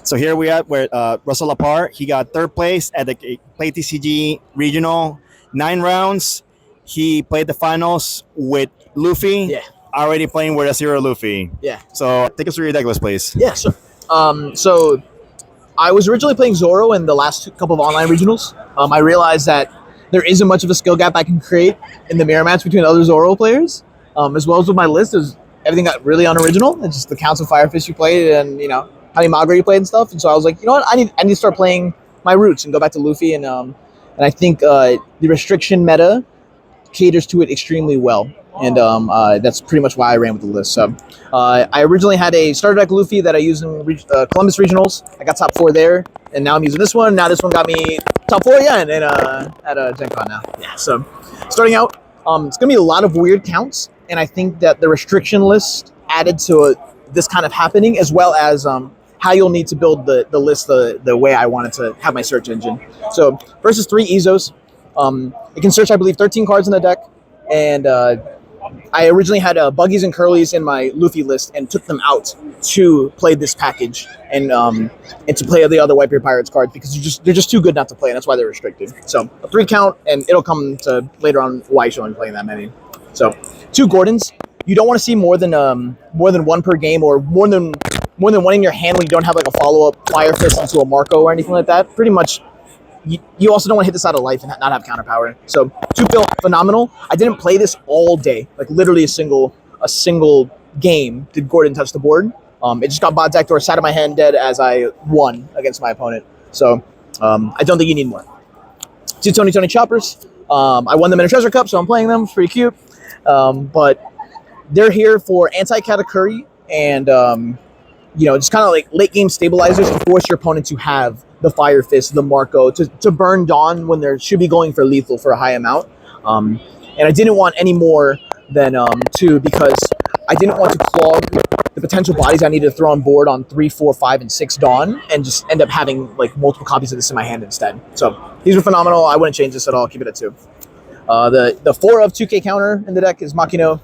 So here we are where Russell LaParre, he got third place at the Play TCG Regional, 9 rounds. He played the finals with Luffy, Yeah. already playing with a zero Luffy. Yeah. So take us through your deck list, please. Yeah, sure. So I was originally playing Zoro in the last couple of online regionals. I realized that there isn't much of a skill gap I can create in the mirror match between other Zoro players, as well as with my list. Everything got really unoriginal. It's just the counts of Firefish you played, and how many Magra you played and stuff. And so I was like, you know what, I need to start playing my roots and go back to Luffy. And I think the restriction meta caters to it extremely well. And that's pretty much why I ran with the list. So I originally had a starter deck Luffy that I used in Columbus Regionals. I got top 4 there, and now I'm using this one. Now this one got me top 4 again at Gen Con now. Yeah, so starting out, it's going to be a lot of weird counts, and I think that the restriction list added to this kind of happening, as well as how you'll need to build the list the way I wanted to have my search engine. So versus 3 Izos. It can search, I believe, 13 cards in the deck, and I originally had Buggies and Curlies in my Luffy list and took them out to play this package and to play the other Whitebeard Pirates cards because they're just too good not to play, and that's why they're restricted. So a 3 count, and it'll come to later on why you shouldn't playing that many. So 2 Gordons. You don't want to see more than one per game, or more than one in your hand when you don't have like a follow up Fire Fist into a Marco or anything like that. Pretty much. You also don't want to hit this out of life and not have counter power. So 2 feel phenomenal. I didn't play this all day, like literally a single game did Gordon touch the board. It just got bot decked or sat in my hand dead as I won against my opponent. So I don't think you need more. 2 Tony Choppers. I won them in a treasure cup, so I'm playing them. It's pretty cute. But they're here for anti-Katakuri and just kind of like late game stabilizers to force your opponent to have the Fire Fist, the Marco, to burn Dawn when they should be going for lethal for a high amount. And I didn't want any more than 2 because I didn't want to clog the potential bodies I needed to throw on board on 3, 4, 5, and 6 Dawn and just end up having like multiple copies of this in my hand instead. So these are phenomenal. I wouldn't change this at all. Keep it at 2. The 4 of 2K counter in the deck is Makino.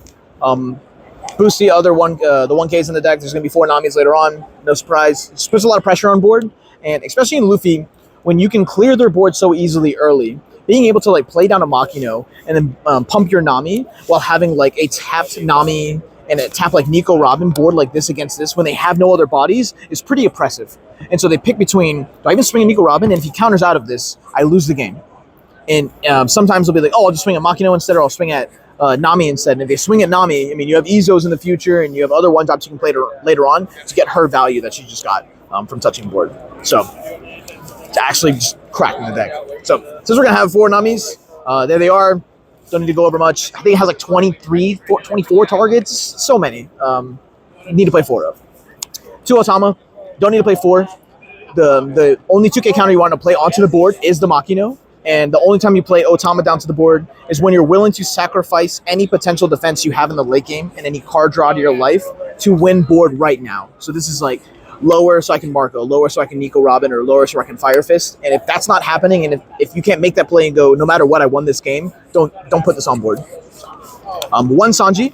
Boost the other one, the 1Ks in the deck. There's going to be 4 Namis later on. No surprise. It puts a lot of pressure on board. And especially in Luffy, when you can clear their board so easily early, being able to like play down a Makino and then pump your Nami while having like a tapped Nami and a tap like Nico Robin board like this against this when they have no other bodies is pretty oppressive. And so they pick between, do I even swing a Nico Robin? And if he counters out of this, I lose the game. And sometimes they'll be like, oh, I'll just swing at Makino instead, or I'll swing at Nami instead. And if they swing at Nami, I mean, you have Izos in the future and you have other 1-drops you can play later on to get her value that she just got from touching board. So it's actually just cracking the deck. So since we're going to have 4 Namis, there they are. Don't need to go over much. I think it has like 24 targets. So many. Need to play 4 of. 2 Otama. Don't need to play 4. The only 2K counter you want to play onto the board is the Makino. And the only time you play Otama down to the board is when you're willing to sacrifice any potential defense you have in the late game and any card draw to your life to win board right now. So this is like lower so I can Marco, lower so I can Nico Robin, or lower so I can Fire Fist. And if that's not happening, and if you can't make that play and go, no matter what, I won this game, don't put this on board. 1 Sanji.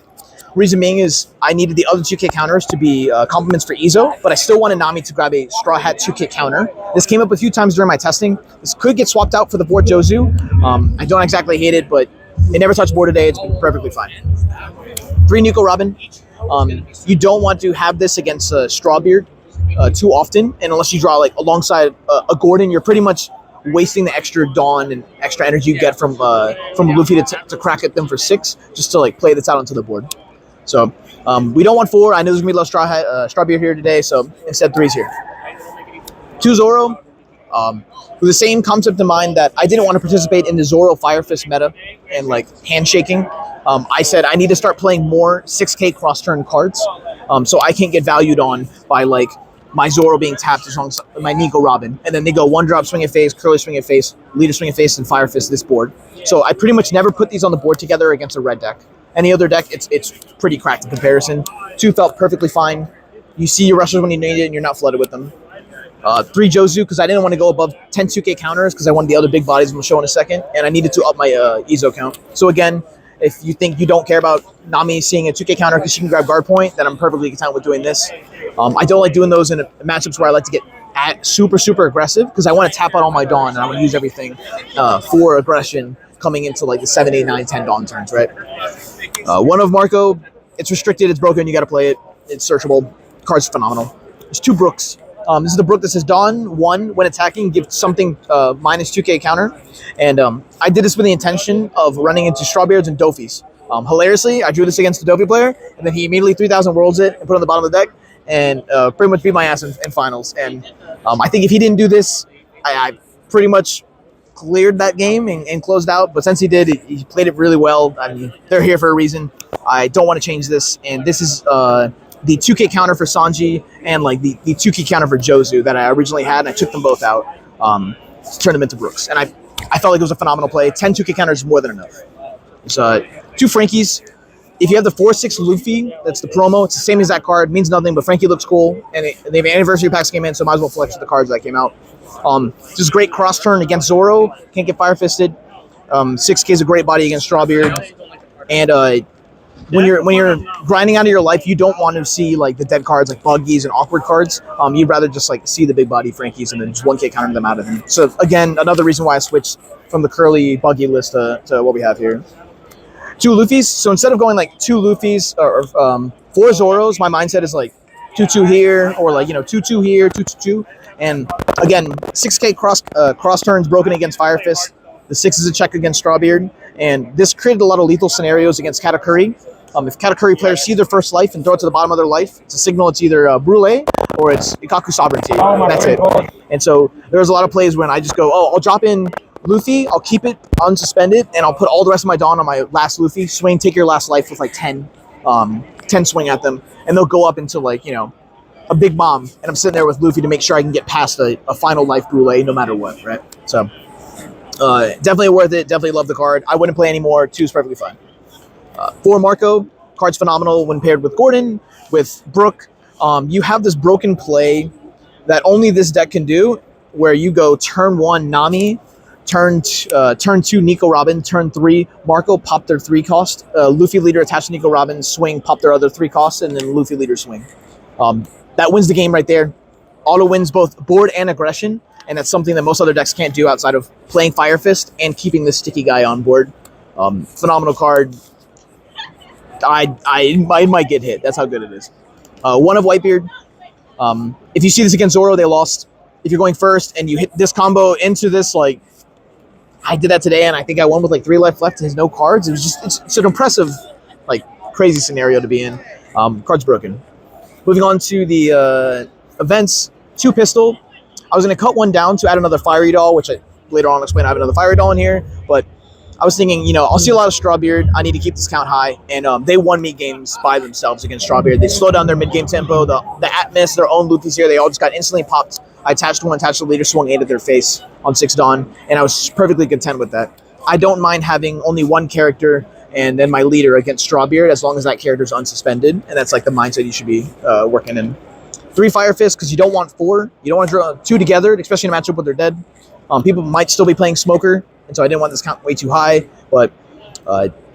Reason being is I needed the other 2K counters to be complements for Izo, but I still wanted Nami to grab a Straw Hat 2K counter. This came up a few times during my testing. This could get swapped out for the board Jozu. I don't exactly hate it, but it never touched board today. It's been perfectly fine. 3 Nico Robin. You don't want to have this against Strawbeard too often, and unless you draw like alongside a Gordon, you're pretty much wasting the extra Dawn and extra energy you get from Luffy to crack at them for 6 just to like play this out onto the board. So we don't want 4. I know there's going to be a lot of Strawbeard here today, so instead 3's here. 2 Zoro. With the same concept in mind that I didn't want to participate in the Zoro Fire Fist meta and like handshaking. I said I need to start playing more 6K cross-turn cards so I can't get valued on by like my Zoro being tapped as long as my Nico Robin. And then they go 1-drop, swing at face, Curly swing at face, Leader swing at face, and Fire Fist this board. So I pretty much never put these on the board together against a red deck. Any other deck, it's pretty cracked in comparison. 2 felt perfectly fine. You see your rushers when you need it, and you're not flooded with them. 3 Jozu, because I didn't want to go above 10 2K counters, because I wanted the other big bodies I'm going to show in a second, and I needed to up my Izo count. So again, If you think you don't care about Nami seeing a 2K counter because she can grab guard point, then I'm perfectly content with doing this. I don't like doing those in matchups where I like to get super aggressive because I want to tap out all my Dawn and I want to use everything for aggression coming into like the 7, 8, 9, 10 Dawn turns, right? One of Marco, it's restricted, it's broken, you got to play it. It's searchable. Card's phenomenal. There's 2 Brooks. This is the Brook that says Dawn 1 when attacking, give something minus 2K counter. And I did this with the intention of running into Strawbeards and Dofis. Hilariously, I drew this against the Dofi player, and then he immediately 3,000 worlds it and put it on the bottom of the deck, and pretty much beat my ass in finals. And I think if he didn't do this, I pretty much cleared that game and closed out. But since he did, he played it really well. I mean, they're here for a reason. I don't want to change this. And this is the 2K counter for Sanji and like the 2K counter for Jozu that I originally had, and I took them both out to turn them into Brooks. And I felt like it was a phenomenal play. 10 2K counters is more than enough. It's 2 Frankies. If you have the 4/6 Luffy, that's the promo. It's the same exact card. Means nothing, but Frankie looks cool. And they have anniversary packs came in, so might as well flex with the cards that came out. Just great cross turn against Zoro. Can't get fire fisted. 6K is a great body against Strawbeard. And when you're grinding out of your life, you don't want to see like the dead cards, like buggies and awkward cards. You'd rather just like see the big body Frankies and then just 1K counter them out of them. So again, another reason why I switched from the curly buggy list to what we have here. 2 Luffys. So instead of going like 2 Luffys or 4 Zoros, my mindset is like 2-2 here, or like 2-2 here, 2-2. And again, 6K cross turns broken against Fire Fist. The 6 is a check against Strawbeard, and this created a lot of lethal scenarios against Katakuri. If Katakuri players see their first life and throw it to the bottom of their life, it's a signal it's either Brule or it's Ikaku Sovereignty. That's it. And so there's a lot of plays when I just go, I'll drop in Luffy, I'll keep it unsuspended, and I'll put all the rest of my Dawn on my last Luffy. Swing, take your last life with like 10 swing at them, and they'll go up into like, a big bomb, and I'm sitting there with Luffy to make sure I can get past a final life Brule no matter what, right? So definitely worth it, definitely love the card. I wouldn't play anymore, 2 is perfectly fine. 4 Marco, card's phenomenal when paired with Gordon, with Brook. You have this broken play that only this deck can do, where you go turn 1 Nami, turn 2 Nico Robin, turn 3 Marco, pop their 3 cost. Luffy leader attached to Nico Robin, swing, pop their other 3 costs, and then Luffy leader swing. That wins the game right there. Auto wins both board and aggression, and that's something that most other decks can't do outside of playing Fire Fist and keeping this sticky guy on board. Phenomenal card. I might get hit. That's how good it is. 1 of Whitebeard. If you see this against Zoro, they lost. If you're going first and you hit this combo into this, like, I did that today, and I think I won with like 3 life left and has no cards. It was just, it's an impressive, like, crazy scenario to be in. Card's broken. Moving on to the events, 2 pistol. I was going to cut 1 down to add another Fiery Doll, which I later on explain I have another Fiery Doll in here, but I was thinking, I'll see a lot of Strawbeard. I need to keep this count high, and they won me games by themselves against Strawbeard. They slowed down their mid-game tempo. The Atmos, their own Luffy's here, they all just got instantly popped. I attached 1, attached the leader, swung 8 at their face on 6 Dawn, and I was perfectly content with that. I don't mind having only 1 character and then my leader against Strawbeard as long as that character's unsuspended, and that's like the mindset you should be working in. 3 Fire Fists, because you don't want 4. You don't want to draw 2 together, especially in a matchup when they're dead. People might still be playing Smoker, and so I didn't want this count way too high, but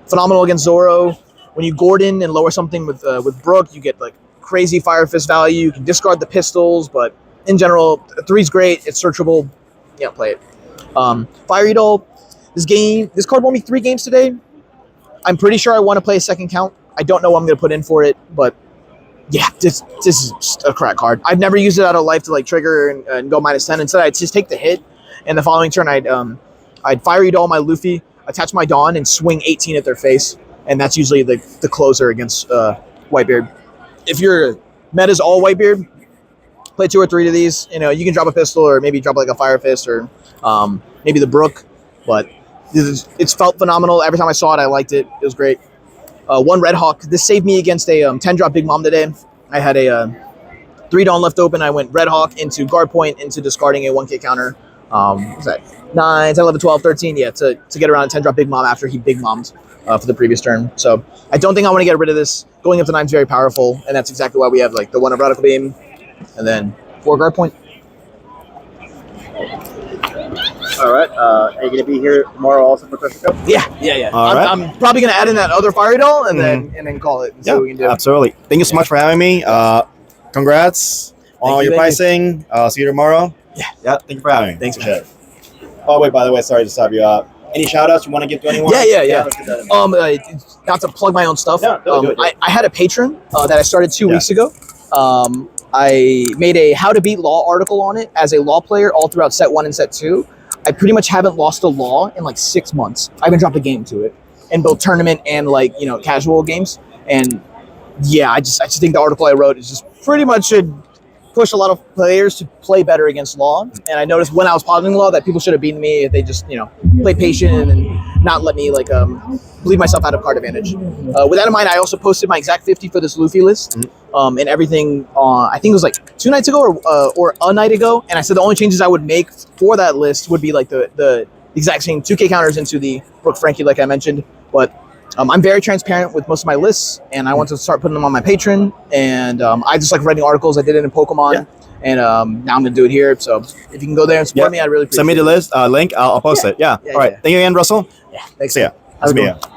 phenomenal against Zoro. When you Gordon and lower something with Brook, you get like crazy Fire Fist value. You can discard the pistols, but in general, 3's great. It's searchable. Yeah, play it. Fiery Doll. This card won me 3 games today. I'm pretty sure I want to play a second count. I don't know what I'm going to put in for it, but yeah, this is just a crack card. I've never used it out of life to like trigger and go -10. Instead, I'd just take the hit, and the following turn, I'd Fiery Doll my Luffy, attach my Dawn, and swing 18 at their face, and that's usually the closer against Whitebeard. If your meta's all Whitebeard, play 2 or 3 of these. You can drop a pistol or maybe drop like a Fire Fist or maybe the Brook, but it's felt phenomenal. Every time I saw it, I liked it. It was great. 1 Red Hawk. This saved me against a 10-drop Big Mom today. I had a 3 Dawn left open. I went Red Hawk into guard point into discarding a 1K counter. What's that? 9, 10, 11, 12, 13. Yeah, to get around a 10-drop Big Mom after he Big Mommed for the previous turn. So I don't think I want to get rid of this. Going up to 9 is very powerful, and that's exactly why we have like the 1 of Radical Beam and then 4 guard point. All right. Are you going to be here tomorrow also for Pressure Cup? Yeah. All right. I'm probably gonna add in that other fire doll and then call it. And see Yeah, what we can do. absolutely. Thank you so much for having me. Congrats on all your thank you. pricing. See you tomorrow. Yeah. Thank you for having me. Thanks, Appreciate it. Oh wait, by the way, sorry to stop you. Any shout outs you want to give to anyone? Yeah. Let's get that in. Not to plug my own stuff. Yeah, do it. I had a patron that I started 2 weeks ago. I made a how to beat law article on it as a law player all throughout set 1 and set 2. I pretty much haven't lost a law in like 6 months. I haven't dropped a game to it in both tournament and casual games. And yeah, I just think the article I wrote is just pretty much should push a lot of players to play better against law. And I noticed when I was positing law that people should have beaten me if they just play patient and not let me bleed myself out of card advantage. With that in mind, I also posted my exact 50 for this Luffy list and everything. I think it was like 2 nights ago or a night ago. And I said the only changes I would make for that list would be like the exact same 2K counters into the Brooke Frankie, like I mentioned. But I'm very transparent with most of my lists, and I want to start putting them on my Patreon. And I just like writing articles. I did it in Pokemon, and now I'm going to do it here. So if you can go there and support me, I'd really appreciate it. Send me the list link. I'll post it. Yeah. All right. Thank you again, Russell. Yeah. Thanks. See ya. Have a good See one. ya.